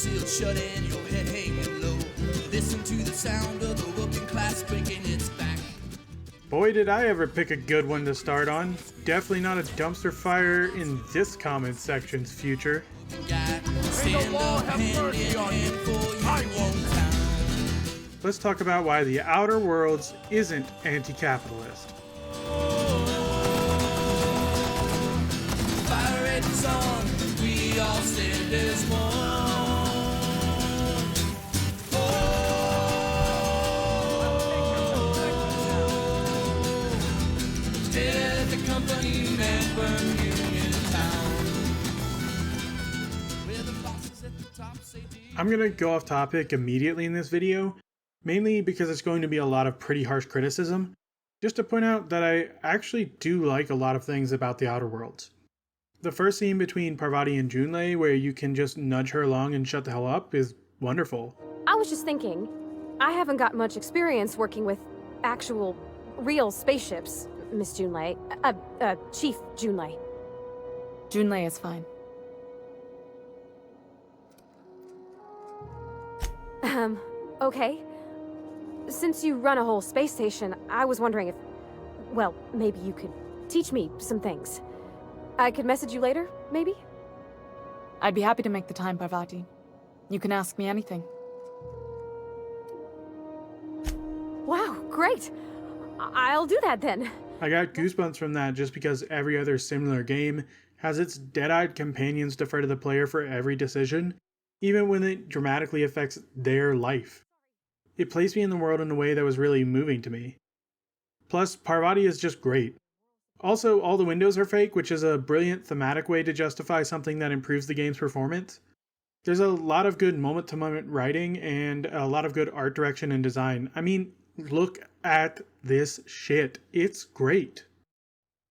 sealed shut and your head hanging low. Listen to the sound of the working class breaking its back. Boy, did I ever pick a good one to start on. Definitely not a dumpster fire in this comment section's future. Let's talk about why The Outer Worlds isn't anti-capitalist. Fire is on, we all stand as one. Tear the company and burn Union Town. Where the bosses at the top say I'm gonna go off topic immediately in this video, mainly because it's going to be a lot of pretty harsh criticism, just to point out that I actually do like a lot of things about The Outer Worlds. The first scene between Parvati and Junlei, where you can just nudge her along and shut the hell up, is wonderful. I was just thinking, I haven't got much experience working with actual, real spaceships, Miss Junlei. Chief Junlei. Junlei is fine. Okay. Since you run a whole space station, I was wondering if, well, maybe you could teach me some things. I could message you later, maybe? I'd be happy to make the time, Parvati. You can ask me anything. Wow, great! I'll do that then. I got goosebumps from that just because every other similar game has its dead-eyed companions defer to the player for every decision, even when it dramatically affects their life. It placed me in the world in a way that was really moving to me. Plus, Parvati is just great. Also, all the windows are fake, which is a brilliant thematic way to justify something that improves the game's performance. There's a lot of good moment-to-moment writing and a lot of good art direction and design. I mean, look at this shit. It's great.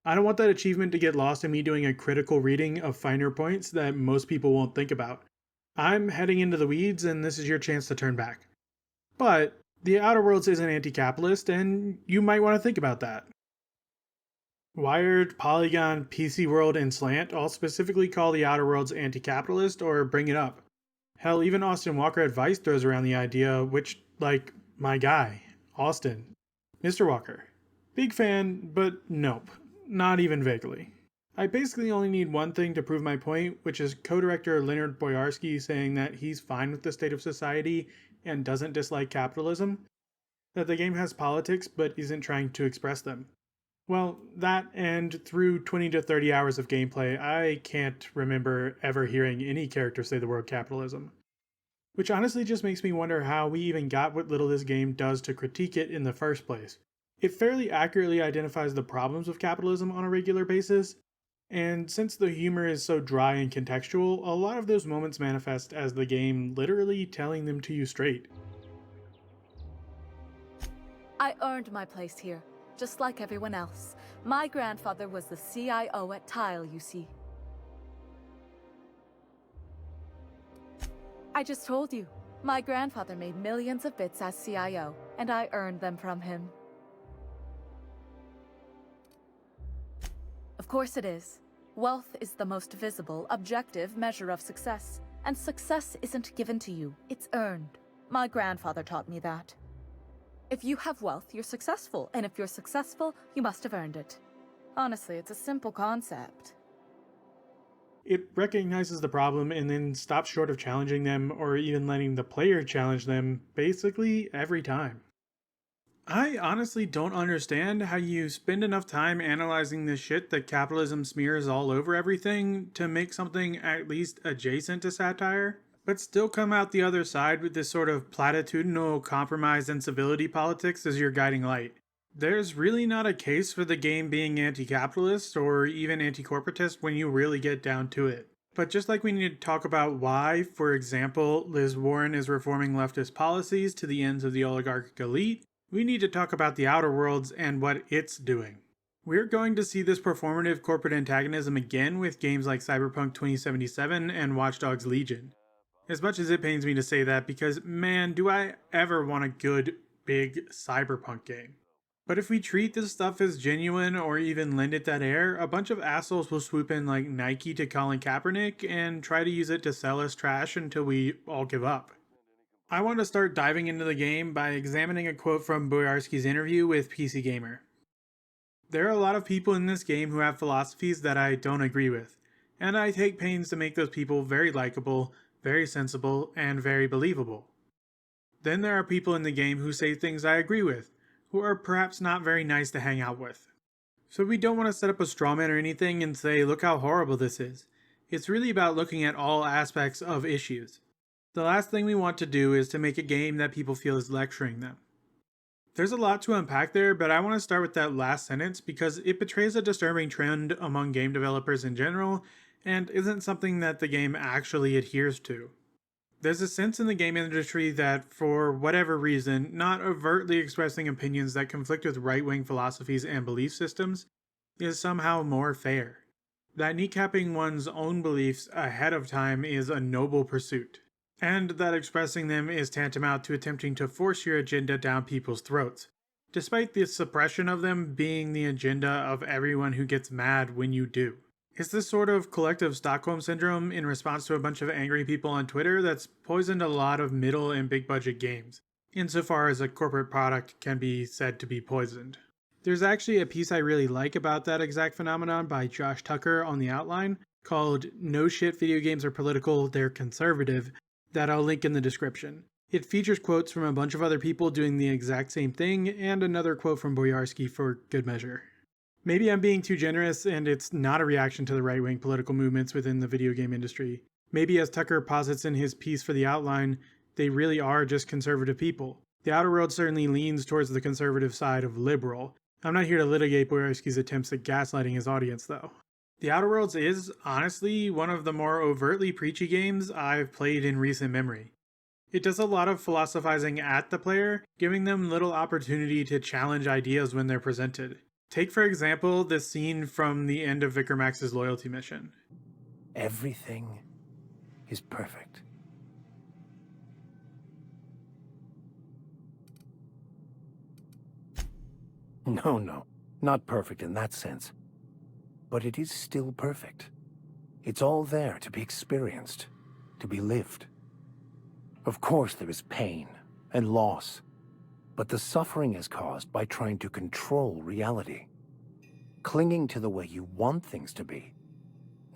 I don't want that achievement to get lost in me doing a critical reading of finer points that most people won't think about. I'm heading into the weeds, and this is your chance to turn back. But The Outer Worlds isn't anti-capitalist, and you might want to think about that. Wired, Polygon, PC World, and Slant all specifically call The Outer Worlds anti-capitalist or bring it up. Hell, even Austin Walker at Vice throws around the idea, which, like, my guy, Austin. Mr. Walker. Big fan, but nope. Not even vaguely. I basically only need one thing to prove my point, which is co-director Leonard Boyarsky saying that he's fine with the state of society and doesn't dislike capitalism, that the game has politics but isn't trying to express them. Well, that and through 20 to 30 hours of gameplay, I can't remember ever hearing any character say the word capitalism. Which honestly just makes me wonder how we even got what little this game does to critique it in the first place. It fairly accurately identifies the problems of capitalism on a regular basis, and since the humor is so dry and contextual, a lot of those moments manifest as the game literally telling them to you straight. I earned my place here, just like everyone else. My grandfather was the CIO at Tile, you see. I just told you. My grandfather made millions of bits as CIO, and I earned them from him. Of course it is. Wealth is the most visible, objective measure of success. And success isn't given to you, it's earned. My grandfather taught me that. If you have wealth, you're successful, and if you're successful, you must have earned it. Honestly, it's a simple concept. It recognizes the problem and then stops short of challenging them or even letting the player challenge them basically every time. I honestly don't understand how you spend enough time analyzing the shit that capitalism smears all over everything to make something at least adjacent to satire, but still come out the other side with this sort of platitudinal compromise and civility politics as your guiding light. There's really not a case for the game being anti-capitalist or even anti-corporatist when you really get down to it. But just like we need to talk about why, for example, Liz Warren is reforming leftist policies to the ends of the oligarchic elite, we need to talk about The Outer Worlds and what it's doing. We're going to see this performative corporate antagonism again with games like Cyberpunk 2077 and Watch Dogs Legion. As much as it pains me to say that, because man, do I ever want a good, big Cyberpunk game. But if we treat this stuff as genuine or even lend it that air, a bunch of assholes will swoop in like Nike to Colin Kaepernick and try to use it to sell us trash until we all give up. I want to start diving into the game by examining a quote from Boyarsky's interview with PC Gamer. There are a lot of people in this game who have philosophies that I don't agree with, and I take pains to make those people very likable, very sensible, and very believable. Then there are people in the game who say things I agree with, who are perhaps not very nice to hang out with. So we don't want to set up a straw man or anything and say, look how horrible this is. It's really about looking at all aspects of issues. The last thing we want to do is to make a game that people feel is lecturing them. There's a lot to unpack there, but I want to start with that last sentence because it betrays a disturbing trend among game developers in general and isn't something that the game actually adheres to. There's a sense in the game industry that, for whatever reason, not overtly expressing opinions that conflict with right-wing philosophies and belief systems is somehow more fair. That kneecapping one's own beliefs ahead of time is a noble pursuit, and that expressing them is tantamount to attempting to force your agenda down people's throats, despite the suppression of them being the agenda of everyone who gets mad when you do. It's this sort of collective Stockholm syndrome in response to a bunch of angry people on Twitter that's poisoned a lot of middle and big budget games, insofar as a corporate product can be said to be poisoned. There's actually a piece I really like about that exact phenomenon by Josh Tucker on The Outline called "No Shit Video Games Are Political, They're Conservative" that I'll link in the description. It features quotes from a bunch of other people doing the exact same thing and another quote from Boyarsky for good measure. Maybe I'm being too generous and it's not a reaction to the right-wing political movements within the video game industry. Maybe, as Tucker posits in his piece for The Outline, they really are just conservative people. The Outer Worlds certainly leans towards the conservative side of liberal. I'm not here to litigate Boyarsky's attempts at gaslighting his audience, though. The Outer Worlds is, honestly, one of the more overtly preachy games I've played in recent memory. It does a lot of philosophizing at the player, giving them little opportunity to challenge ideas when they're presented. Take, for example, this scene from the end of Vicar Max's loyalty mission. Everything is perfect. No, not perfect in that sense. But it is still perfect. It's all there to be experienced, to be lived. Of course there is pain and loss, but the suffering is caused by trying to control reality, clinging to the way you want things to be,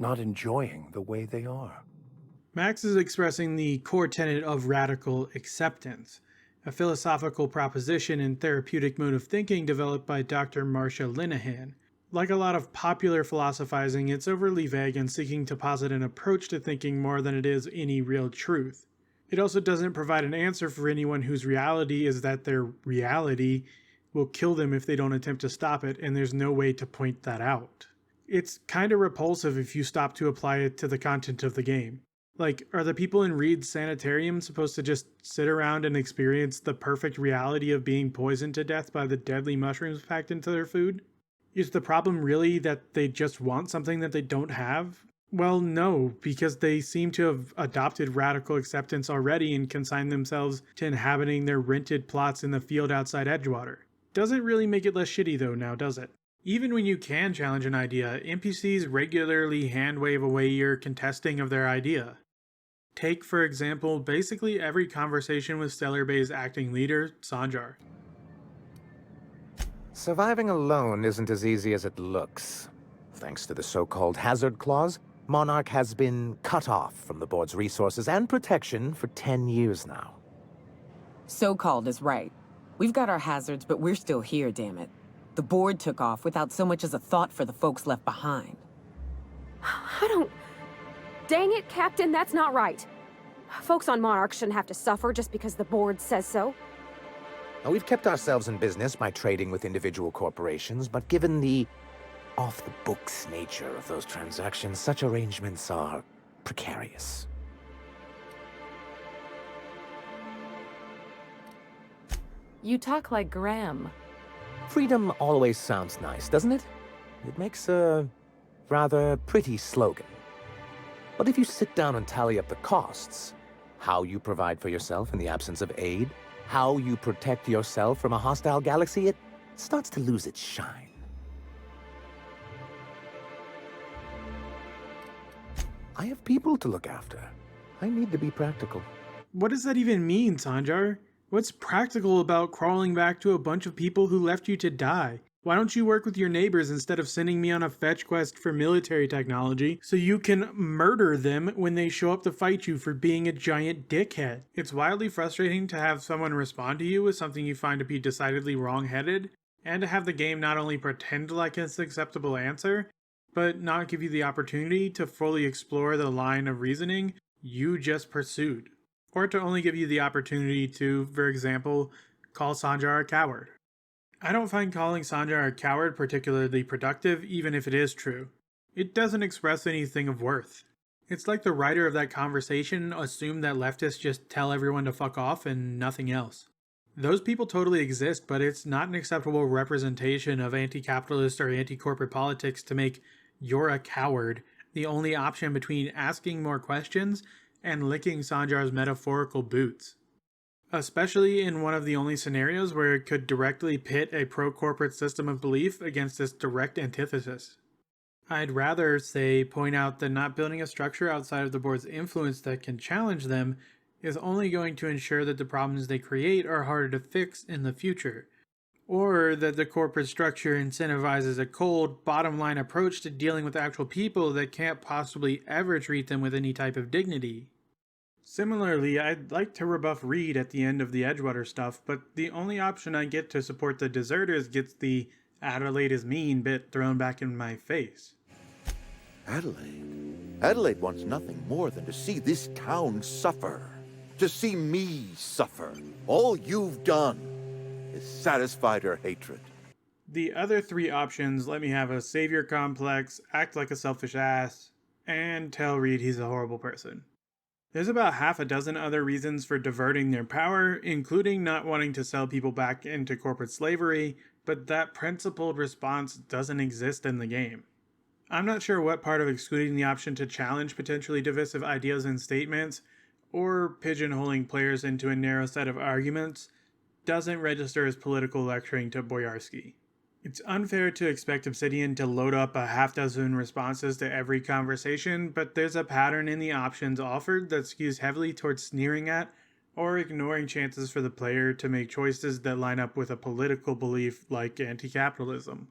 not enjoying the way they are. Max is expressing the core tenet of radical acceptance, a philosophical proposition and therapeutic mode of thinking developed by Dr. Marcia Linehan. Like a lot of popular philosophizing, it's overly vague and seeking to posit an approach to thinking more than it is any real truth. It also doesn't provide an answer for anyone whose reality is that their reality will kill them if they don't attempt to stop it, and there's no way to point that out. It's kind of repulsive if you stop to apply it to the content of the game. Like, are the people in Reed's sanitarium supposed to just sit around and experience the perfect reality of being poisoned to death by the deadly mushrooms packed into their food? Is the problem really that they just want something that they don't have? Well, no, because they seem to have adopted radical acceptance already and consigned themselves to inhabiting their rented plots in the field outside Edgewater. Doesn't really make it less shitty though now, does it? Even when you can challenge an idea, NPCs regularly hand-wave away your contesting of their idea. Take, for example, basically every conversation with Stellar Bay's acting leader, Sanjar. Surviving alone isn't as easy as it looks. Thanks to the so-called hazard clause, Monarch has been cut off from the board's resources and protection for 10 years now. So-called is right. We've got our hazards, but we're still here, damn it. The board took off without so much as a thought for the folks left behind. I don't... Dang it, Captain, that's not right. Folks on Monarch shouldn't have to suffer just because the board says so. Now, we've kept ourselves in business by trading with individual corporations, but given the off-the-books nature of those transactions, such arrangements are precarious. You talk like Graham. Freedom always sounds nice, doesn't it? It makes a rather pretty slogan. But if you sit down and tally up the costs, how you provide for yourself in the absence of aid, how you protect yourself from a hostile galaxy, it starts to lose its shine. I have people to look after. I need to be practical. What does that even mean, Sanjar? What's practical about crawling back to a bunch of people who left you to die? Why don't you work with your neighbors instead of sending me on a fetch quest for military technology so you can murder them when they show up to fight you for being a giant dickhead? It's wildly frustrating to have someone respond to you with something you find to be decidedly wrong-headed, and to have the game not only pretend like it's an acceptable answer, but not give you the opportunity to fully explore the line of reasoning you just pursued. Or to only give you the opportunity to, for example, call Sanjar a coward. I don't find calling Sanjar a coward particularly productive, even if it is true. It doesn't express anything of worth. It's like the writer of that conversation assumed that leftists just tell everyone to fuck off and nothing else. Those people totally exist, but it's not an acceptable representation of anti-capitalist or anti-corporate politics to make "you're a coward" the only option between asking more questions and licking Sanjar's metaphorical boots. Especially in one of the only scenarios where it could directly pit a pro-corporate system of belief against this direct antithesis. I'd rather, say, point out that not building a structure outside of the board's influence that can challenge them is only going to ensure that the problems they create are harder to fix in the future, or that the corporate structure incentivizes a cold, bottom-line approach to dealing with actual people that can't possibly ever treat them with any type of dignity. Similarly, I'd like to rebuff Reed at the end of the Edgewater stuff, but the only option I get to support the deserters gets the "Adelaide is mean" bit thrown back in my face. Adelaide? Adelaide wants nothing more than to see this town suffer. To see me suffer. All you've done is satisfied her hatred. The other three options let me have a savior complex, act like a selfish ass, and tell Reed he's a horrible person. There's about half a dozen other reasons for diverting their power, including not wanting to sell people back into corporate slavery, but that principled response doesn't exist in the game. I'm not sure what part of excluding the option to challenge potentially divisive ideas and statements, or pigeonholing players into a narrow set of arguments, doesn't register as political lecturing to Boyarsky. It's unfair to expect Obsidian to load up a half dozen responses to every conversation, but there's a pattern in the options offered that skews heavily towards sneering at or ignoring chances for the player to make choices that line up with a political belief like anti-capitalism.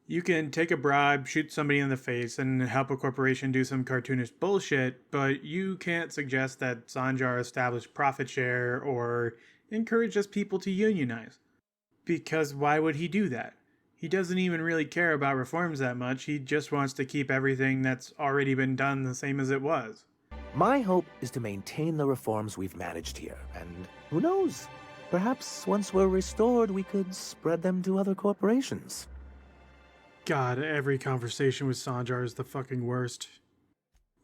You can take a bribe, shoot somebody in the face, and help a corporation do some cartoonish bullshit, but you can't suggest that Sanjar establish profit share or encourage us people to unionize. Because why would he do that? He doesn't even really care about reforms that much, he just wants to keep everything that's already been done the same as it was. My hope is to maintain the reforms we've managed here, and who knows? Perhaps once we're restored, we could spread them to other corporations. God, every conversation with Sanjar is the fucking worst.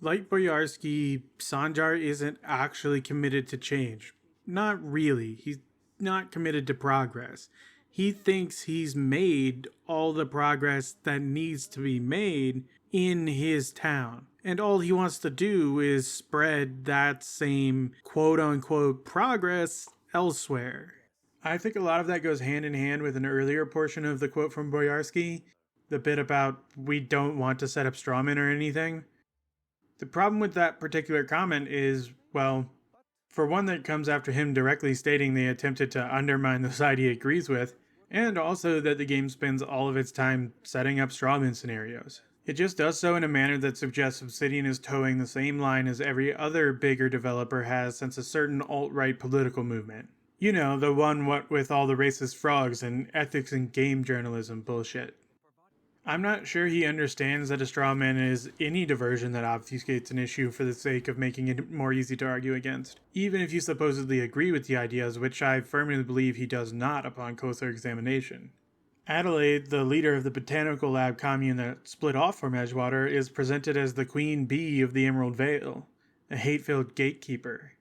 Like Boyarsky, Sanjar isn't actually committed to change. Not really. He's not committed to progress. He thinks he's made all the progress that needs to be made in his town. And all he wants to do is spread that same quote-unquote progress elsewhere. I think a lot of that goes hand in hand with an earlier portion of the quote from Boyarsky, the bit about "we don't want to set up strawmen or anything." The problem with that particular comment is, well, for one, that comes after him directly stating they attempted to undermine the side he agrees with, and also that the game spends all of its time setting up strawman scenarios. It just does so in a manner that suggests Obsidian is towing the same line as every other bigger developer has since a certain alt-right political movement. You know, the one what with all the racist frogs and ethics and game journalism bullshit. I'm not sure he understands that a straw man is any diversion that obfuscates an issue for the sake of making it more easy to argue against, even if you supposedly agree with the ideas, which I firmly believe he does not upon closer examination. Adelaide, the leader of the botanical lab commune that split off from Edgewater, is presented as the queen bee of the Emerald Vale, a hate-filled gatekeeper.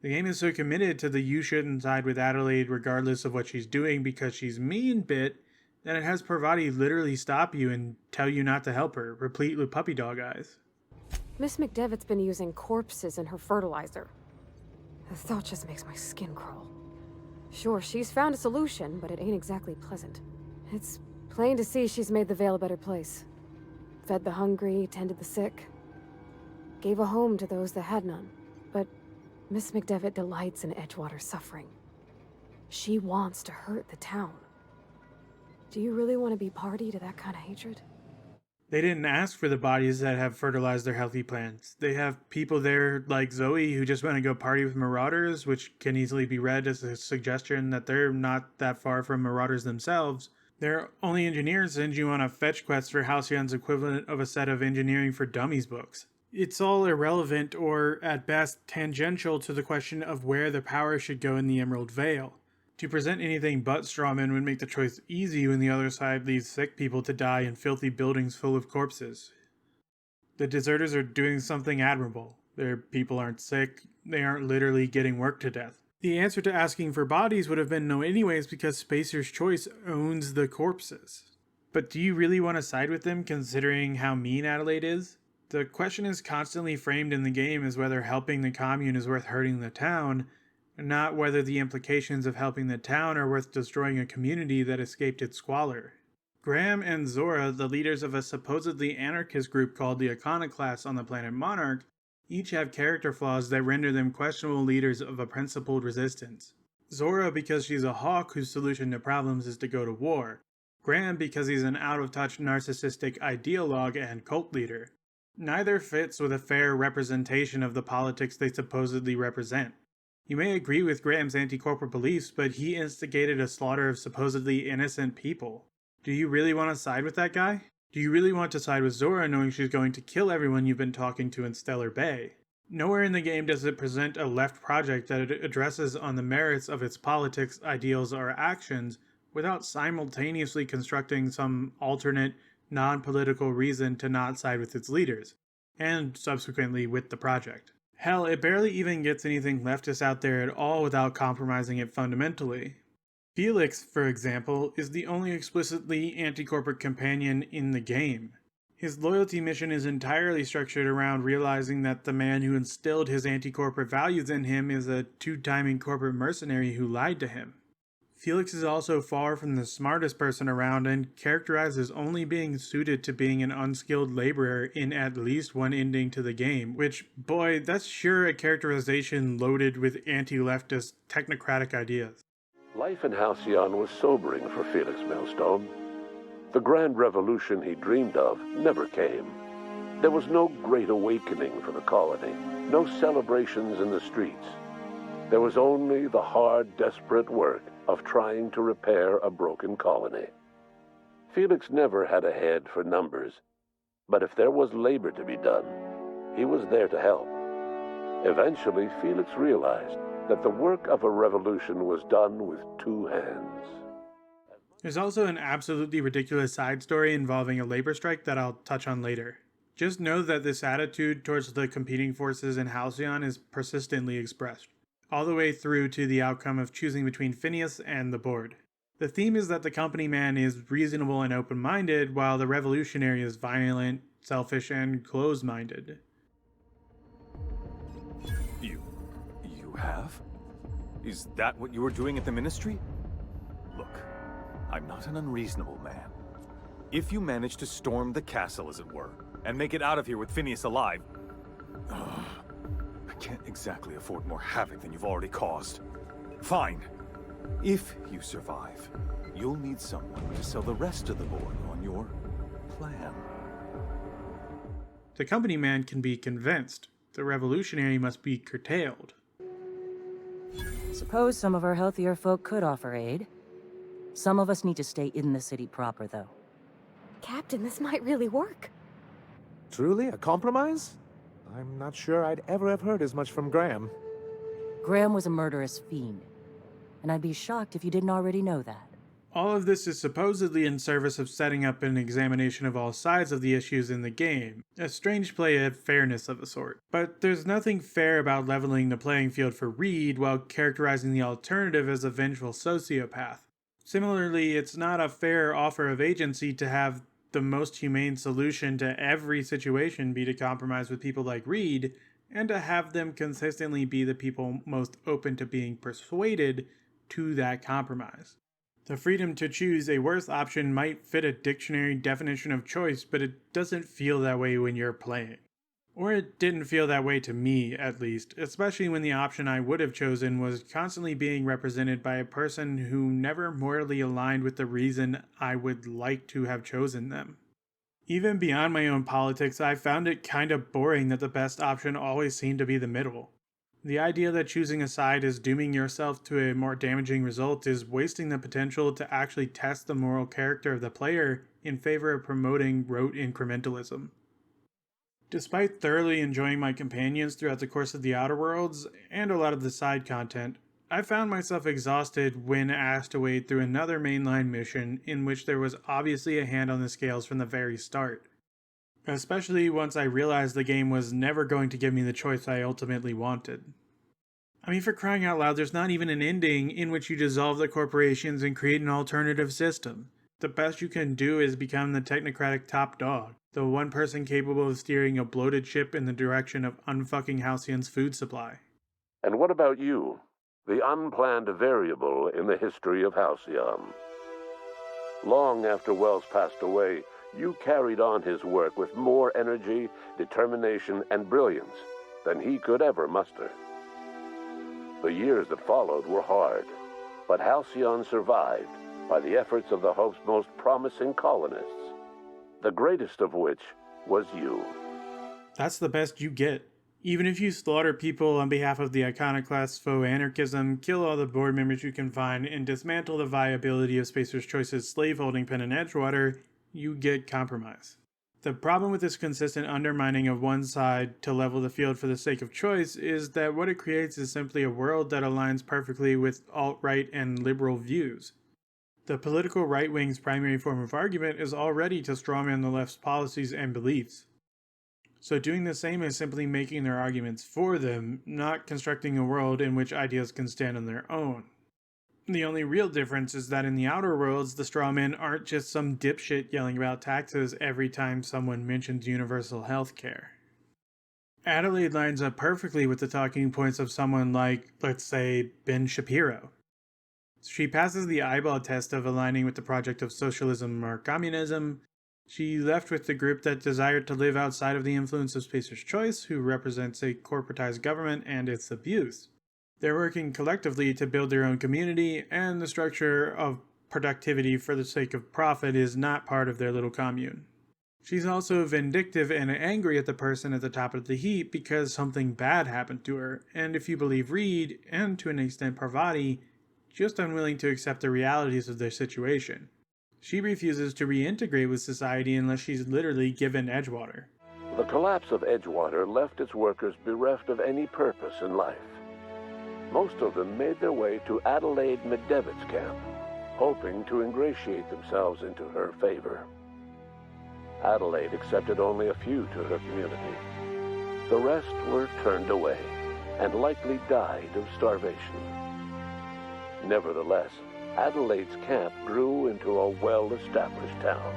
The game is so committed to the "you shouldn't side with Adelaide regardless of what she's doing because she's mean" bit, that it has Parvati literally stop you and tell you not to help her, replete with puppy dog eyes. Miss McDevitt's been using corpses in her fertilizer. The thought just makes my skin crawl. Sure, she's found a solution, but it ain't exactly pleasant. It's plain to see she's made the Vale a better place. Fed the hungry, tended the sick. Gave a home to those that had none. But Miss McDevitt delights in Edgewater's suffering. She wants to hurt the town. Do you really want to be party to that kind of hatred? They didn't ask for the bodies that have fertilized their healthy plants. They have people there like Zoe who just want to go party with marauders, which can easily be read as a suggestion that they're not that far from marauders themselves. Their only engineers send you on a fetch quest for Halcyon's equivalent of a set of Engineering for Dummies books. It's all irrelevant or, at best, tangential to the question of where the power should go in the Emerald Vale. To present anything but strawmen would make the choice easy when the other side leaves sick people to die in filthy buildings full of corpses. The deserters are doing something admirable. Their people aren't sick, they aren't literally getting worked to death. The answer to asking for bodies would have been no anyways because Spacer's Choice owns the corpses. But do you really want to side with them considering how mean Adelaide is? The question is constantly framed in the game as whether helping the commune is worth hurting the town, not whether the implications of helping the town are worth destroying a community that escaped its squalor. Graham and Zora, the leaders of a supposedly anarchist group called the Iconoclasts on the planet Monarch, each have character flaws that render them questionable leaders of a principled resistance. Zora because she's a hawk whose solution to problems is to go to war. Graham because he's an out-of-touch narcissistic ideologue and cult leader. Neither fits with a fair representation of the politics they supposedly represent. You may agree with Graham's anti-corporate beliefs, but he instigated a slaughter of supposedly innocent people. Do you really want to side with that guy? Do you really want to side with Zora knowing she's going to kill everyone you've been talking to in Stellar Bay? Nowhere in the game does it present a left project that it addresses on the merits of its politics, ideals, or actions without simultaneously constructing some alternate, non-political reason to not side with its leaders, and subsequently with the project. Hell, it barely even gets anything leftist out there at all without compromising it fundamentally. Felix, for example, is the only explicitly anti-corporate companion in the game. His loyalty mission is entirely structured around realizing that the man who instilled his anti-corporate values in him is a two-timing corporate mercenary who lied to him. Felix is also far from the smartest person around and characterized as only being suited to being an unskilled laborer in at least one ending to the game, which, boy, that's sure a characterization loaded with anti-leftist technocratic ideas. Life in Halcyon was sobering for Felix Millstone. The grand revolution he dreamed of never came. There was no great awakening for the colony, no celebrations in the streets. There was only the hard, desperate work of trying to repair a broken colony. Felix never had a head for numbers, but if there was labor to be done, he was there to help. Eventually, Felix realized that the work of a revolution was done with two hands. There's also an absolutely ridiculous side story involving a labor strike that I'll touch on later. Just know that this attitude towards the competing forces in Halcyon is persistently expressed, all the way through to the outcome of choosing between Phineas and the board. The theme is that the company man is reasonable and open-minded, while the revolutionary is violent, selfish, and closed-minded. You have? Is that what you were doing at the Ministry? Look, I'm not an unreasonable man. If you manage to storm the castle, as it were, and make it out of here with Phineas alive, I can't exactly afford more havoc than you've already caused. Fine. If you survive, you'll need someone to sell the rest of the board on your plan. The company man can be convinced. The revolutionary must be curtailed. Suppose some of our healthier folk could offer aid. Some of us need to stay in the city proper, though. Captain, this might really work. Truly? A compromise? I'm not sure I'd ever have heard as much from Graham. Graham was a murderous fiend, and I'd be shocked if you didn't already know that. All of this is supposedly in service of setting up an examination of all sides of the issues in the game, a strange play of fairness of a sort. But there's nothing fair about leveling the playing field for Reed while characterizing the alternative as a vengeful sociopath. Similarly, it's not a fair offer of agency to have the most humane solution to every situation be to compromise with people like Reed, and to have them consistently be the people most open to being persuaded to that compromise. The freedom to choose a worse option might fit a dictionary definition of choice, but it doesn't feel that way when you're playing. Or it didn't feel that way to me, at least, especially when the option I would have chosen was constantly being represented by a person who never morally aligned with the reason I would like to have chosen them. Even beyond my own politics, I found it kind of boring that the best option always seemed to be the middle. The idea that choosing a side is dooming yourself to a more damaging result is wasting the potential to actually test the moral character of the player in favor of promoting rote incrementalism. Despite thoroughly enjoying my companions throughout the course of the Outer Worlds, and a lot of the side content, I found myself exhausted when asked to wade through another mainline mission in which there was obviously a hand on the scales from the very start. Especially once I realized the game was never going to give me the choice I ultimately wanted. I mean, for crying out loud, there's not even an ending in which you dissolve the corporations and create an alternative system. The best you can do is become the technocratic top dog, the one person capable of steering a bloated ship in the direction of unfucking Halcyon's food supply. And what about you? The unplanned variable in the history of Halcyon. Long after Wells passed away, you carried on his work with more energy, determination, and brilliance than he could ever muster. The years that followed were hard, but Halcyon survived by the efforts of the Hope's most promising colonists, the greatest of which was you. That's the best you get. Even if you slaughter people on behalf of the iconoclast faux anarchism, kill all the board members you can find, and dismantle the viability of Spacer's Choice's slaveholding pen in Edgewater, you get compromise. The problem with this consistent undermining of one side to level the field for the sake of choice is that what it creates is simply a world that aligns perfectly with alt-right and liberal views. The political right-wing's primary form of argument is already to strawman the left's policies and beliefs. So doing the same is simply making their arguments for them, not constructing a world in which ideas can stand on their own. The only real difference is that in the Outer Worlds, the strawmen aren't just some dipshit yelling about taxes every time someone mentions universal health care. Adelaide lines up perfectly with the talking points of someone like, let's say, Ben Shapiro. She passes the eyeball test of aligning with the project of socialism or communism. She left with the group that desired to live outside of the influence of Spacer's Choice, who represents a corporatized government and its abuse. They're working collectively to build their own community, and the structure of productivity for the sake of profit is not part of their little commune. She's also vindictive and angry at the person at the top of the heap because something bad happened to her, and if you believe Reed, and to an extent Parvati, just unwilling to accept the realities of their situation. She refuses to reintegrate with society unless she's literally given Edgewater. The collapse of Edgewater left its workers bereft of any purpose in life. Most of them made their way to Adelaide McDevitt's camp, hoping to ingratiate themselves into her favor. Adelaide accepted only a few to her community. The rest were turned away and likely died of starvation. Nevertheless, Adelaide's camp grew into a well-established town.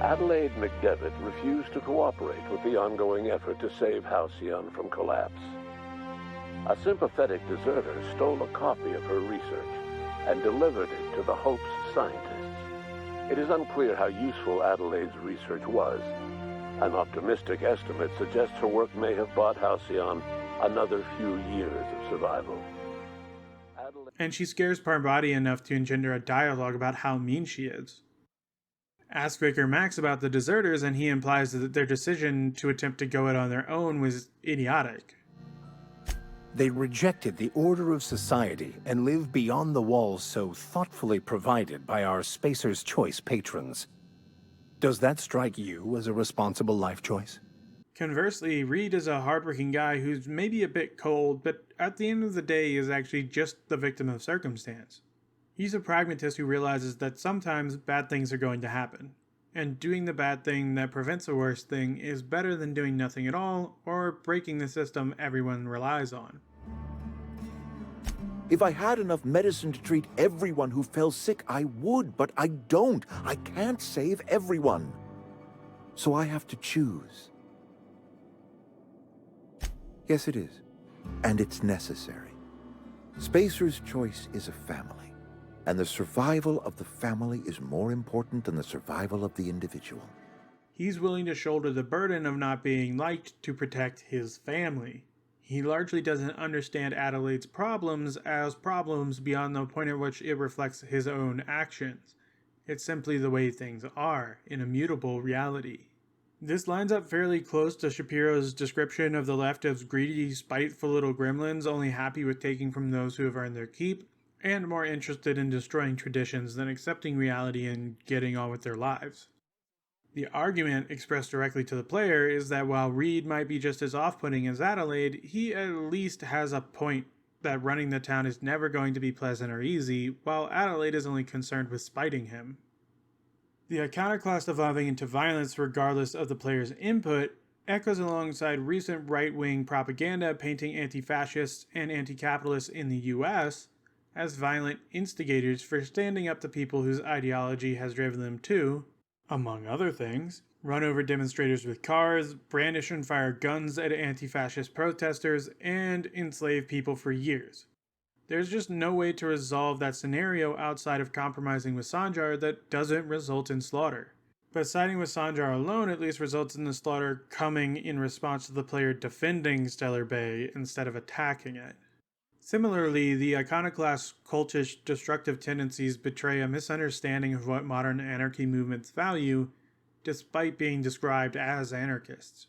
Adelaide McDevitt refused to cooperate with the ongoing effort to save Halcyon from collapse. A sympathetic deserter stole a copy of her research and delivered it to the Hope's scientists. It is unclear how useful Adelaide's research was. An optimistic estimate suggests her work may have bought Halcyon another few years of survival. And she scares Parvati enough to engender a dialogue about how mean she is. Ask Vicar Max about the deserters, and he implies that their decision to attempt to go it on their own was idiotic. They rejected the order of society and live beyond the walls so thoughtfully provided by our Spacer's Choice patrons. Does that strike you as a responsible life choice? Conversely, Reed is a hardworking guy who's maybe a bit cold, but at the end of the day is actually just the victim of circumstance. He's a pragmatist who realizes that sometimes bad things are going to happen, and doing the bad thing that prevents the worst thing is better than doing nothing at all or breaking the system everyone relies on. If I had enough medicine to treat everyone who fell sick, I would, but I don't. I can't save everyone. So I have to choose. Yes, it is. And it's necessary. Spacer's Choice is a family. And the survival of the family is more important than the survival of the individual. He's willing to shoulder the burden of not being liked to protect his family. He largely doesn't understand Adelaide's problems as problems beyond the point at which it reflects his own actions. It's simply the way things are, in immutable reality. This lines up fairly close to Shapiro's description of the left as greedy, spiteful little gremlins only happy with taking from those who have earned their keep, and more interested in destroying traditions than accepting reality and getting on with their lives. The argument expressed directly to the player is that while Reed might be just as off-putting as Adelaide, he at least has a point that running the town is never going to be pleasant or easy, while Adelaide is only concerned with spiting him. The iconoclast evolving into violence regardless of the player's input echoes alongside recent right-wing propaganda painting anti-fascists and anti-capitalists in the US as violent instigators for standing up to people whose ideology has driven them to, among other things, run over demonstrators with cars, brandish and fire guns at anti-fascist protesters, and enslave people for years. There's just no way to resolve that scenario outside of compromising with Sanjar that doesn't result in slaughter. But siding with Sanjar alone at least results in the slaughter coming in response to the player defending Stellar Bay instead of attacking it. Similarly, the iconoclast's cultish, destructive tendencies betray a misunderstanding of what modern anarchy movements value, despite being described as anarchists.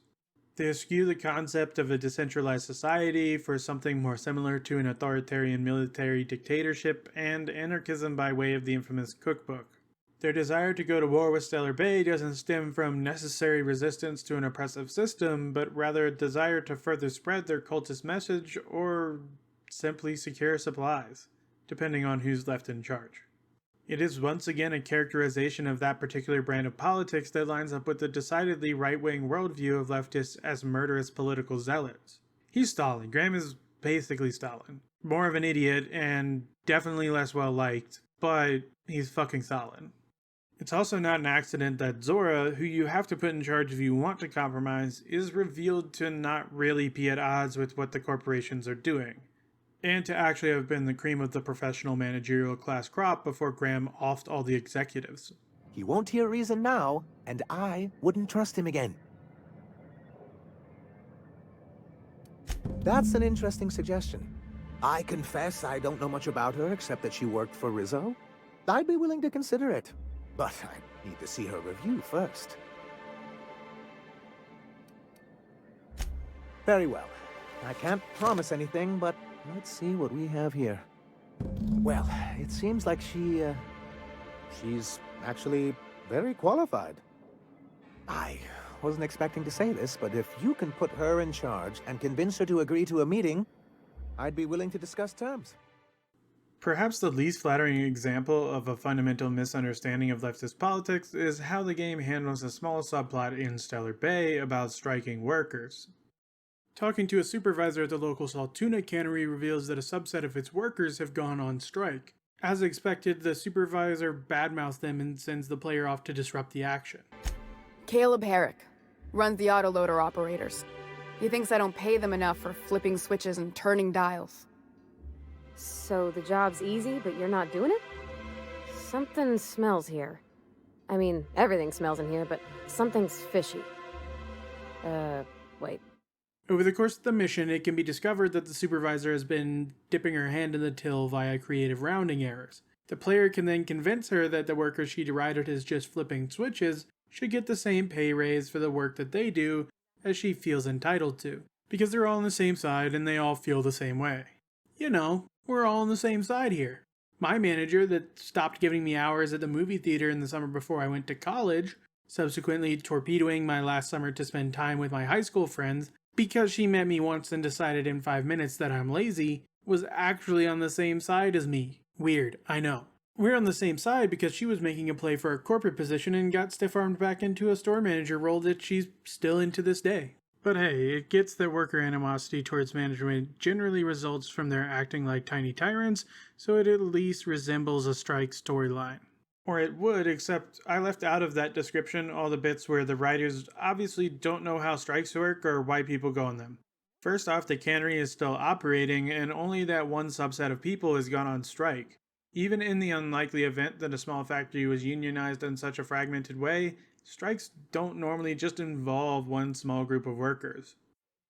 They eschew the concept of a decentralized society for something more similar to an authoritarian military dictatorship and anarchism by way of the infamous cookbook. Their desire to go to war with Stellar Bay doesn't stem from necessary resistance to an oppressive system, but rather a desire to further spread their cultist message or simply secure supplies, depending on who's left in charge. It is once again a characterization of that particular brand of politics that lines up with the decidedly right-wing worldview of leftists as murderous political zealots. He's Stalin. Graham is basically Stalin. More of an idiot and definitely less well-liked, but he's fucking Stalin. It's also not an accident that Zora, who you have to put in charge if you want to compromise, is revealed to not really be at odds with what the corporations are doing, and to actually have been the cream of the professional managerial class crop before Graham offed all the executives. He won't hear reason now, and I wouldn't trust him again. That's an interesting suggestion. I confess I don't know much about her except that she worked for Rizzo. I'd be willing to consider it, but I need to see her review first. Very well. I can't promise anything, but let's see what we have here. Well, it seems like she's actually very qualified. I wasn't expecting to say this, but if you can put her in charge and convince her to agree to a meeting, I'd be willing to discuss terms. Perhaps the least flattering example of a fundamental misunderstanding of leftist politics is how the game handles a small subplot in Stellar Bay about striking workers. Talking to a supervisor at the local Saltuna cannery reveals that a subset of its workers have gone on strike. As expected, the supervisor badmouths them and sends the player off to disrupt the action. Caleb Herrick runs the autoloader operators. He thinks I don't pay them enough for flipping switches and turning dials. So the job's easy, but you're not doing it? Something smells here. I mean, everything smells in here, but something's fishy. Wait. Over the course of the mission, it can be discovered that the supervisor has been dipping her hand in the till via creative rounding errors. The player can then convince her that the workers she derided as just flipping switches should get the same pay raise for the work that they do as she feels entitled to, because they're all on the same side and they all feel the same way. You know, we're all on the same side here. My manager that stopped giving me hours at the movie theater in the summer before I went to college, subsequently torpedoing my last summer to spend time with my high school friends, because she met me once and decided in 5 minutes that I'm lazy, was actually on the same side as me. Weird, I know. We're on the same side because she was making a play for a corporate position and got stiff-armed back into a store manager role that she's still in to this day. But hey, it gets that worker animosity towards management generally results from their acting like tiny tyrants, so it at least resembles a strike storyline. Or it would, except I left out of that description all the bits where the writers obviously don't know how strikes work or why people go on them. First off, the cannery is still operating and only that one subset of people has gone on strike. Even in the unlikely event that a small factory was unionized in such a fragmented way, strikes don't normally just involve one small group of workers.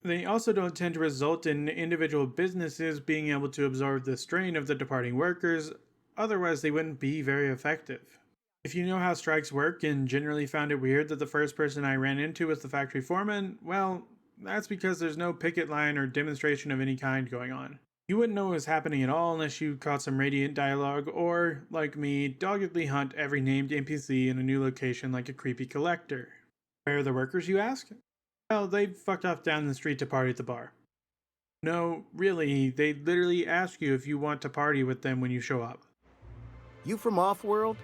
They also don't tend to result in individual businesses being able to absorb the strain of the departing workers, otherwise they wouldn't be very effective. If you know how strikes work and generally found it weird that the first person I ran into was the factory foreman, well, that's because there's no picket line or demonstration of any kind going on. You wouldn't know what was happening at all unless you caught some radiant dialogue or, like me, doggedly hunt every named NPC in a new location like a creepy collector. Where are the workers, you ask? Well, they fucked off down the street to party at the bar. No, really, they literally ask you if you want to party with them when you show up. You from off-world?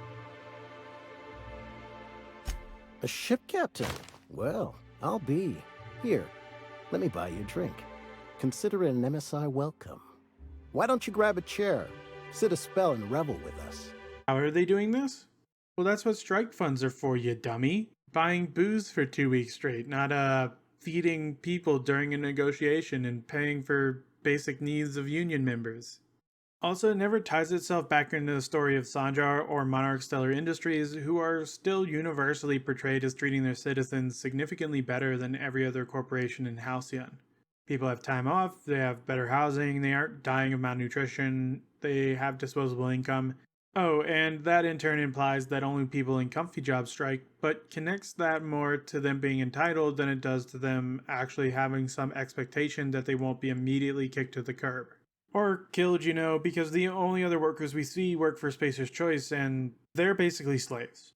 A ship captain? Well, I'll be. Here, let me buy you a drink. Consider it an MSI welcome. Why don't you grab a chair, sit a spell and revel with us? How are they doing this? Well, that's what strike funds are for, you dummy. Buying booze for 2 weeks straight, not feeding people during a negotiation and paying for basic needs of union members. Also, it never ties itself back into the story of Sanjar or Monarch Stellar Industries, who are still universally portrayed as treating their citizens significantly better than every other corporation in Halcyon. People have time off, they have better housing, they aren't dying of malnutrition, they have disposable income. Oh, and that in turn implies that only people in comfy jobs strike, but connects that more to them being entitled than it does to them actually having some expectation that they won't be immediately kicked to the curb. Or killed, because the only other workers we see work for Spacer's Choice, and they're basically slaves.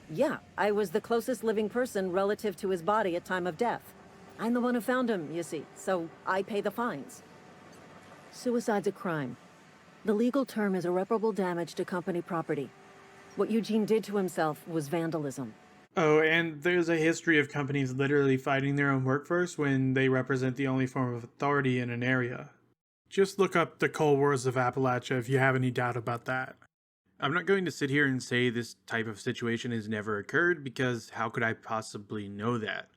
Yeah, I was the closest living person relative to his body at time of death. I'm the one who found him, you see, so I pay the fines. Suicide's a crime. The legal term is irreparable damage to company property. What Eugene did to himself was vandalism. Oh, and there's a history of companies literally fighting their own workforce when they represent the only form of authority in an area. Just look up the Coal Wars of Appalachia if you have any doubt about that. I'm not going to sit here and say this type of situation has never occurred, because how could I possibly know that?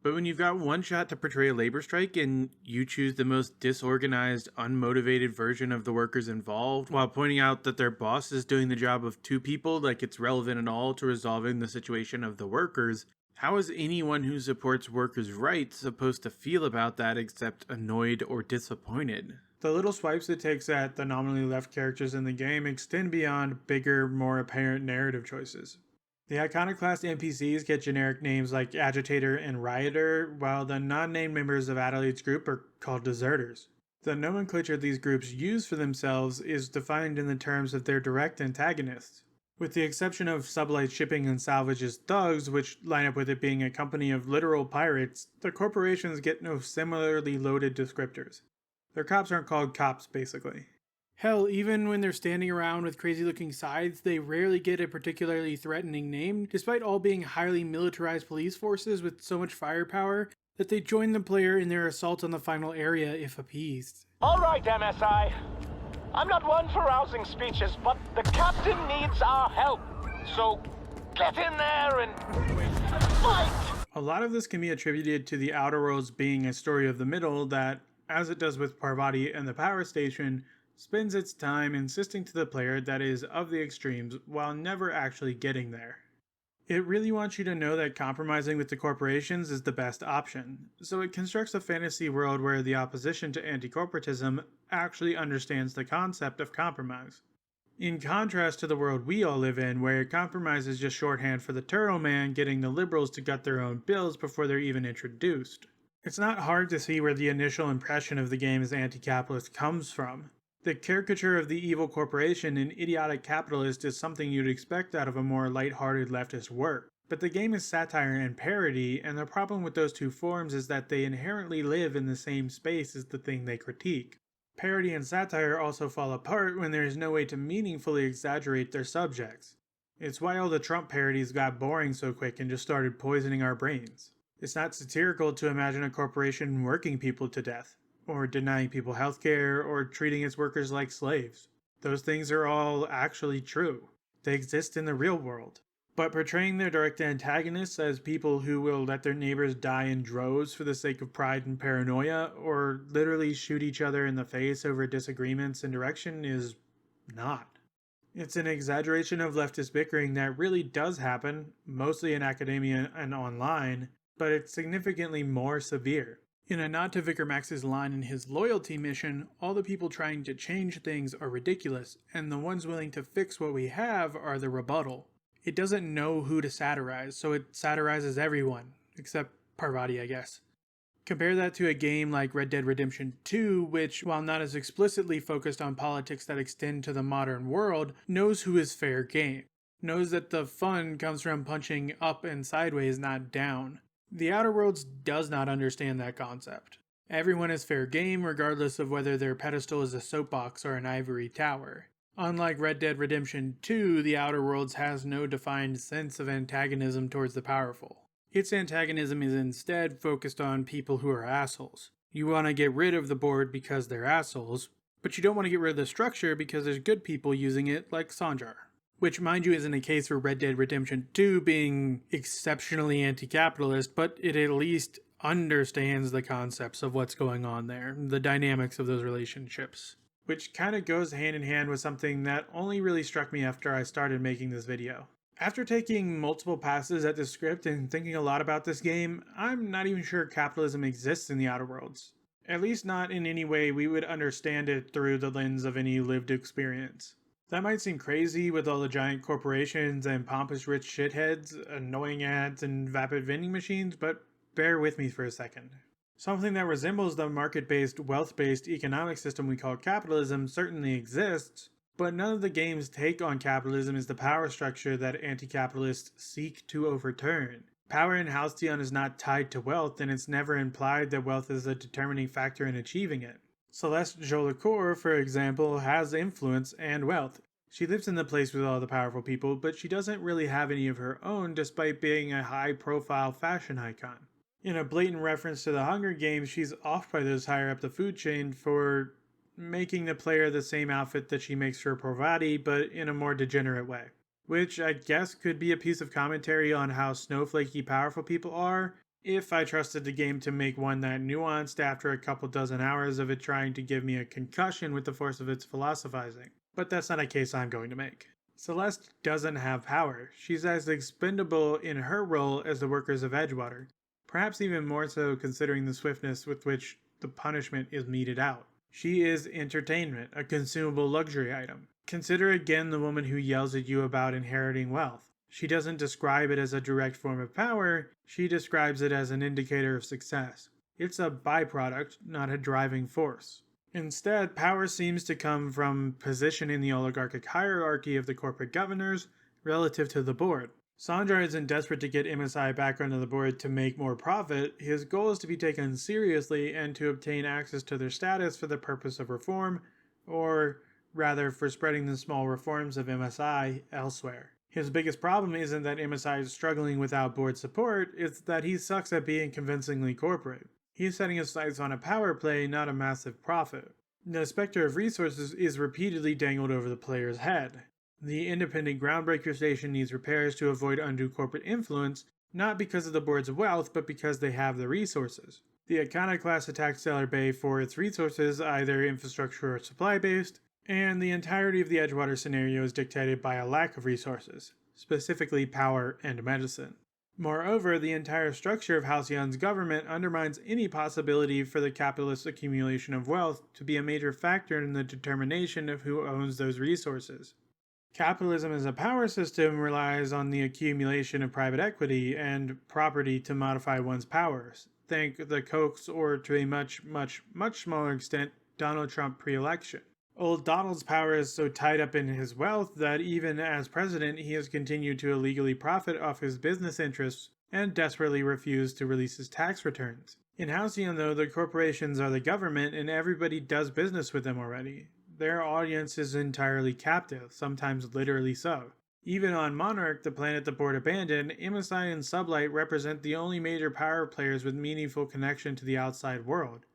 But when you've got one shot to portray a labor strike and you choose the most disorganized, unmotivated version of the workers involved, while pointing out that their boss is doing the job of two people like it's relevant at all to resolving the situation of the workers, how is anyone who supports workers' rights supposed to feel about that except annoyed or disappointed? The little swipes it takes at the nominally left characters in the game extend beyond bigger, more apparent narrative choices. The iconoclast NPCs get generic names like Agitator and Rioter, while the non-named members of Adelaide's group are called deserters. The nomenclature these groups use for themselves is defined in the terms of their direct antagonists. With the exception of Sublight Shipping and Salvage's thugs, which line up with it being a company of literal pirates, the corporations get no similarly loaded descriptors. Their cops aren't called cops, basically. Hell, even when they're standing around with crazy-looking scythes, they rarely get a particularly threatening name, despite all being highly militarized police forces with so much firepower that they join the player in their assault on the final area if appeased. All right, MSI. I'm not one for rousing speeches, but the captain needs our help. So, get in there and fight! A lot of this can be attributed to the Outer Worlds being a story of the middle that, as it does with Parvati and the Power Station, spends its time insisting to the player that it is of the extremes while never actually getting there. It really wants you to know that compromising with the corporations is the best option, so it constructs a fantasy world where the opposition to anti-corporatism actually understands the concept of compromise. In contrast to the world we all live in, where compromise is just shorthand for the Turtle Man getting the liberals to gut their own bills before they're even introduced. It's not hard to see where the initial impression of the game as anti-capitalist comes from. The caricature of the evil corporation in idiotic capitalist is something you'd expect out of a more lighthearted leftist work. But the game is satire and parody, and the problem with those two forms is that they inherently live in the same space as the thing they critique. Parody and satire also fall apart when there is no way to meaningfully exaggerate their subjects. It's why all the Trump parodies got boring so quick and just started poisoning our brains. It's not satirical to imagine a corporation working people to death, or denying people healthcare, or treating its workers like slaves. Those things are all actually true. They exist in the real world. But portraying their direct antagonists as people who will let their neighbors die in droves for the sake of pride and paranoia, or literally shoot each other in the face over disagreements and direction is not. It's an exaggeration of leftist bickering that really does happen, mostly in academia and online, but it's significantly more severe. In a nod to Vicar Max's line in his loyalty mission, all the people trying to change things are ridiculous, and the ones willing to fix what we have are the rebuttal. It doesn't know who to satirize, so it satirizes everyone, except Parvati, I guess. Compare that to a game like Red Dead Redemption 2, which, while not as explicitly focused on politics that extend to the modern world, knows who is fair game. Knows that the fun comes from punching up and sideways, not down. The Outer Worlds does not understand that concept. Everyone is fair game regardless of whether their pedestal is a soapbox or an ivory tower. Unlike Red Dead Redemption 2, the Outer Worlds has no defined sense of antagonism towards the powerful. Its antagonism is instead focused on people who are assholes. You want to get rid of the board because they're assholes, but you don't want to get rid of the structure because there's good people using it like Sanjar. Which, mind you, isn't a case for Red Dead Redemption 2 being exceptionally anti-capitalist, but it at least understands the concepts of what's going on there, the dynamics of those relationships. Which kind of goes hand in hand with something that only really struck me after I started making this video. After taking multiple passes at the script and thinking a lot about this game, I'm not even sure capitalism exists in the Outer Worlds. At least not in any way we would understand it through the lens of any lived experience. That might seem crazy with all the giant corporations and pompous rich shitheads, annoying ads, and vapid vending machines, but bear with me for a second. Something that resembles the market-based, wealth-based economic system we call capitalism certainly exists, but none of the game's take on capitalism is the power structure that anti-capitalists seek to overturn. Power in Halcyon is not tied to wealth, and it's never implied that wealth is a determining factor in achieving it. Celeste Jolicoeur, for example, has influence and wealth. She lives in the place with all the powerful people, but she doesn't really have any of her own despite being a high-profile fashion icon. In a blatant reference to the Hunger Games, she's off by those higher up the food chain for making the player the same outfit that she makes for Parvati, but in a more degenerate way. Which I guess could be a piece of commentary on how snowflakey powerful people are, if I trusted the game to make one that nuanced after a couple dozen hours of it trying to give me a concussion with the force of its philosophizing. But that's not a case I'm going to make. Celeste doesn't have power. She's as expendable in her role as the workers of Edgewater. Perhaps even more so considering the swiftness with which the punishment is meted out. She is entertainment, a consumable luxury item. Consider again the woman who yells at you about inheriting wealth. She doesn't describe it as a direct form of power, she describes it as an indicator of success. It's a byproduct, not a driving force. Instead, power seems to come from position in the oligarchic hierarchy of the corporate governors relative to the board. Sanjar isn't desperate to get MSI back onto the board to make more profit. His goal is to be taken seriously and to obtain access to their status for the purpose of reform, or rather for spreading the small reforms of MSI elsewhere. His biggest problem isn't that MSI is struggling without board support, it's that he sucks at being convincingly corporate. He's setting his sights on a power play, not a massive profit. The specter of resources is repeatedly dangled over the player's head. The independent groundbreaker station needs repairs to avoid undue corporate influence, not because of the board's wealth, but because they have the resources. The Iconoclast attacked Stellar Bay for its resources, either infrastructure or supply-based, and the entirety of the Edgewater scenario is dictated by a lack of resources, specifically power and medicine. Moreover, the entire structure of Halcyon's government undermines any possibility for the capitalist accumulation of wealth to be a major factor in the determination of who owns those resources. Capitalism as a power system relies on the accumulation of private equity and property to modify one's powers. Think the Kochs, or to a much smaller extent, Donald Trump pre-election. Old Donald's power is so tied up in his wealth that even as president, he has continued to illegally profit off his business interests and desperately refused to release his tax returns. In Halcyon, though, the corporations are the government and everybody does business with them already. Their audience is entirely captive, sometimes literally so. Even on Monarch, the planet the board abandoned, MSI and Sublight represent the only major power players with meaningful connection to the outside world.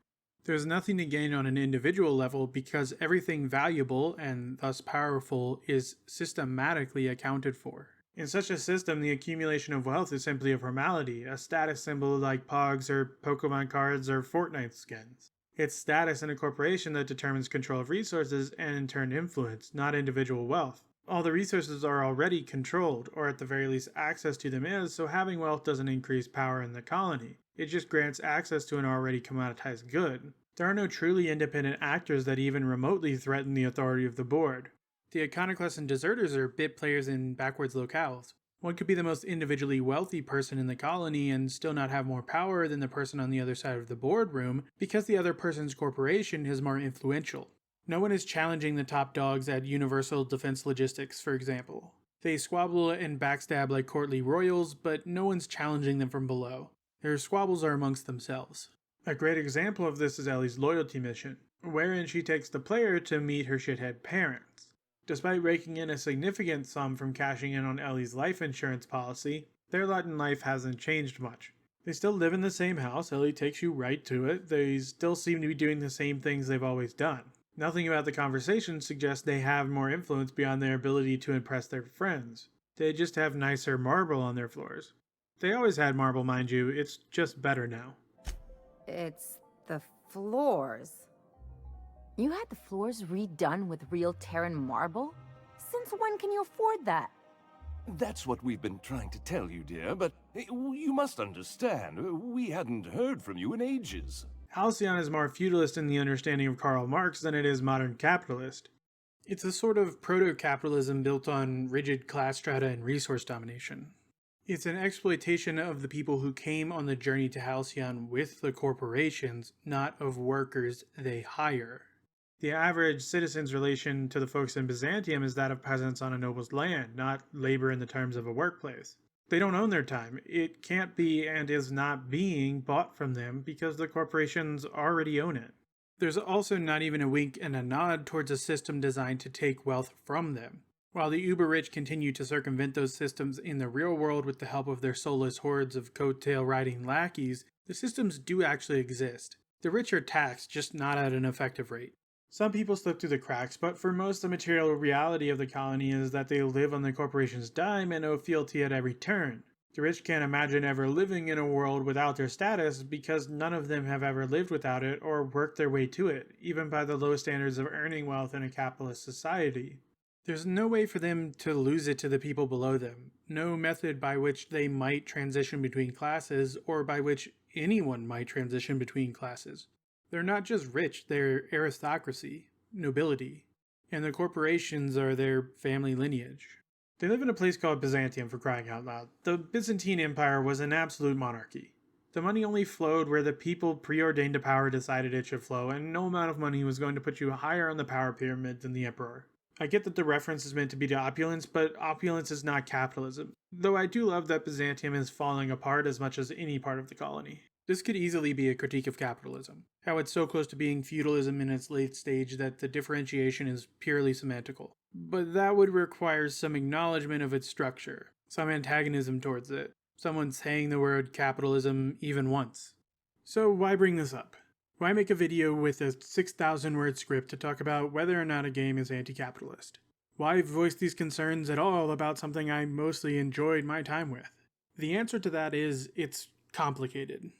There's nothing to gain on an individual level because everything valuable and thus powerful is systematically accounted for. In such a system, the accumulation of wealth is simply a formality, a status symbol like Pogs or Pokemon cards or Fortnite skins. It's status in a corporation that determines control of resources and in turn influence, not individual wealth. All the resources are already controlled, or at the very least access to them is, so having wealth doesn't increase power in the colony. It just grants access to an already commoditized good. There are no truly independent actors that even remotely threaten the authority of the board. The iconoclasts and deserters are bit players in backwards locales. One could be the most individually wealthy person in the colony and still not have more power than the person on the other side of the boardroom because the other person's corporation is more influential. No one is challenging the top dogs at Universal Defense Logistics, for example. They squabble and backstab like courtly royals, but no one's challenging them from below. Their squabbles are amongst themselves. A great example of this is Ellie's loyalty mission, wherein she takes the player to meet her shithead parents. Despite raking in a significant sum from cashing in on Ellie's life insurance policy, their lot in life hasn't changed much. They still live in the same house, Ellie takes you right to it, they still seem to be doing the same things they've always done. Nothing about the conversation suggests they have more influence beyond their ability to impress their friends. They just have nicer marble on their floors. They always had marble, mind you, it's just better now. It's the floors. You had the floors redone with real Terran marble? Since when can you afford that? That's what we've been trying to tell you, dear, but you must understand, we hadn't heard from you in ages. Halcyon is more feudalist in the understanding of Karl Marx than it is modern capitalist. It's a sort of proto-capitalism built on rigid class strata and resource domination. It's an exploitation of the people who came on the journey to Halcyon with the corporations, not of workers they hire. The average citizen's relation to the folks in Byzantium is that of peasants on a noble's land, not labor in the terms of a workplace. They don't own their time. It can't be and is not being bought from them because the corporations already own it. There's also not even a wink and a nod towards a system designed to take wealth from them. While the uber-rich continue to circumvent those systems in the real world with the help of their soulless hordes of coattail-riding lackeys, the systems do actually exist. The rich are taxed, just not at an effective rate. Some people slip through the cracks, but for most the material reality of the colony is that they live on the corporation's dime and owe fealty at every turn. The rich can't imagine ever living in a world without their status because none of them have ever lived without it or worked their way to it, even by the low standards of earning wealth in a capitalist society. There's no way for them to lose it to the people below them, no method by which they might transition between classes or by which anyone might transition between classes. They're not just rich, they're aristocracy, nobility, and the corporations are their family lineage. They live in a place called Byzantium, for crying out loud. The Byzantine Empire was an absolute monarchy. The money only flowed where the people preordained to power decided it should flow, and no amount of money was going to put you higher on the power pyramid than the emperor. I get that the reference is meant to be to opulence, but opulence is not capitalism, though I do love that Byzantium is falling apart as much as any part of the colony. This could easily be a critique of capitalism, how it's so close to being feudalism in its late stage that the differentiation is purely semantical. But that would require some acknowledgement of its structure, some antagonism towards it, someone saying the word capitalism even once. So why bring this up? Why make a video with a 6,000 word script to talk about whether or not a game is anti-capitalist? Why voice these concerns at all about something I mostly enjoyed my time with? The answer to that is it's complicated.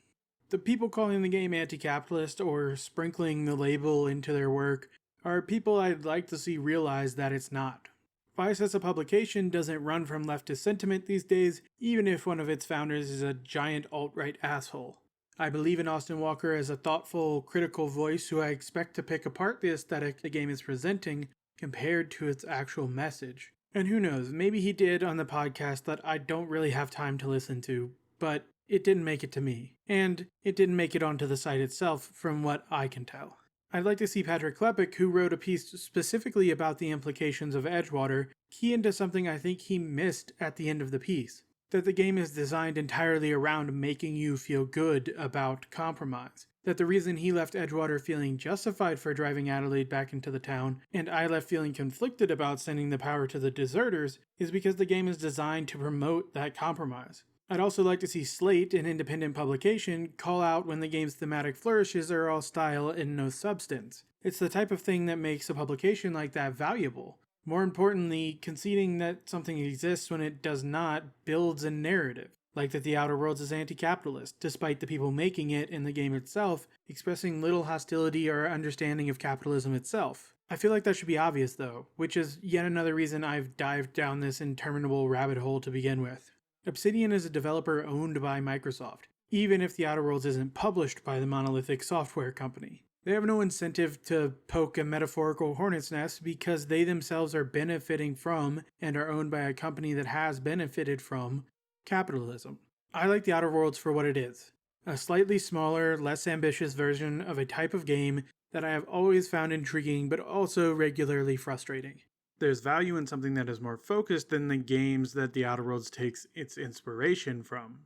The people calling the game anti-capitalist or sprinkling the label into their work are people I'd like to see realize that it's not. Vice as a publication doesn't run from leftist sentiment these days, even if one of its founders is a giant alt-right asshole. I believe in Austin Walker as a thoughtful, critical voice who I expect to pick apart the aesthetic the game is presenting compared to its actual message. And who knows, maybe he did on the podcast that I don't really have time to listen to, but it didn't make it to me. And it didn't make it onto the site itself, from what I can tell. I'd like to see Patrick Klepek, who wrote a piece specifically about the implications of Edgewater, key into something I think he missed at the end of the piece. That the game is designed entirely around making you feel good about compromise. That the reason he left Edgewater feeling justified for driving Adelaide back into the town, and I left feeling conflicted about sending the power to the deserters, is because the game is designed to promote that compromise. I'd also like to see Slate, an independent publication, call out when the game's thematic flourishes are all style and no substance. It's the type of thing that makes a publication like that valuable. More importantly, conceding that something exists when it does not builds a narrative. like that The Outer Worlds is anti-capitalist, despite the people making it and the game itself expressing little hostility or understanding of capitalism itself. I feel like that should be obvious though, which is yet another reason I've dived down this interminable rabbit hole to begin with. Obsidian is a developer owned by Microsoft, even if The Outer Worlds isn't published by the monolithic software company. They have no incentive to poke a metaphorical hornet's nest because they themselves are benefiting from and are owned by a company that has benefited from capitalism. I like The Outer Worlds for what it is. A slightly smaller, less ambitious version of a type of game that I have always found intriguing but also regularly frustrating. There's value in something that is more focused than the games that The Outer Worlds takes its inspiration from.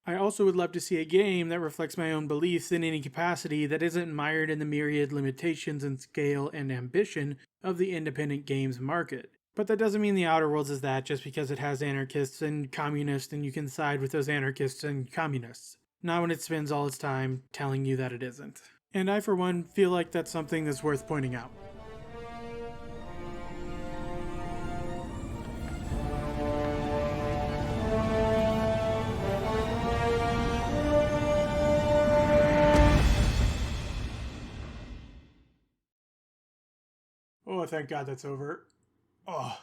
I also would love to see a game that reflects my own beliefs in any capacity that isn't mired in the myriad limitations in scale and ambition of the independent games market. But that doesn't mean The Outer Worlds is that just because it has anarchists and communists and you can side with those anarchists and communists. Not when it spends all its time telling you that it isn't. And I, for one, feel like that's something that's worth pointing out. Oh, thank God that's over. Oh,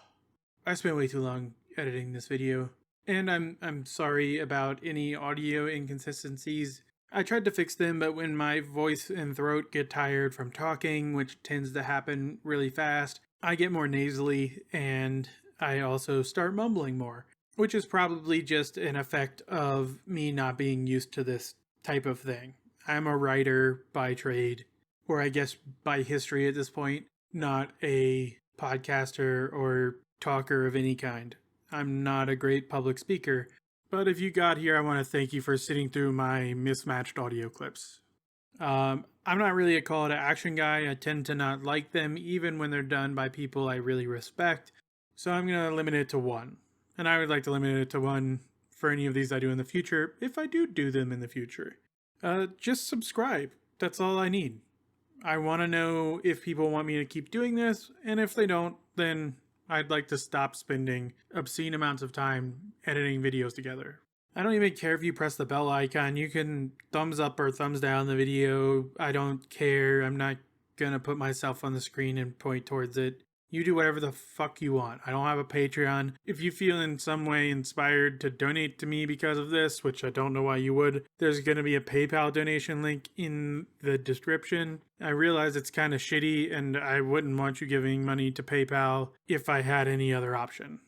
I spent way too long editing this video. And I'm sorry about any audio inconsistencies. I tried to fix them, but when my voice and throat get tired from talking, which tends to happen really fast, I get more nasally and I also start mumbling more, which is probably just an effect of me not being used to this type of thing. I'm a writer by trade, or I guess by history at this point, not a podcaster or talker of any kind. I'm not a great public speaker, but if you got here, I want to thank you for sitting through my mismatched audio clips. I'm not really a call to action guy. I tend to not like them, even when they're done by people I really respect, so I'm going to limit it to one. And I would like to limit it to one for any of these I do in the future, if I do them in the future. Just subscribe. That's all I need. I want to know if people want me to keep doing this, and if they don't, then I'd like to stop spending obscene amounts of time editing videos together. I don't even care if you press the bell icon. You can thumbs up or thumbs down the video. I don't care. I'm not gonna put myself on the screen and point towards it. You do whatever the fuck you want. I don't have a Patreon. If you feel in some way inspired to donate to me because of this, which I don't know why you would, there's going to be a PayPal donation link in the description. I realize it's kind of shitty and I wouldn't want you giving money to PayPal if I had any other option.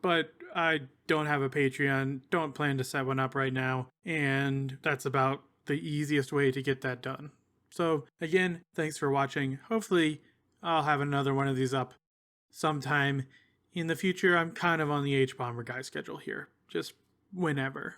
But I don't have a Patreon, don't plan to set one up right now, and that's about the easiest way to get that done. So again, thanks for watching. Hopefully I'll have another one of these up sometime in the future. I'm kind of on the H-Bomber guy schedule here, just whenever.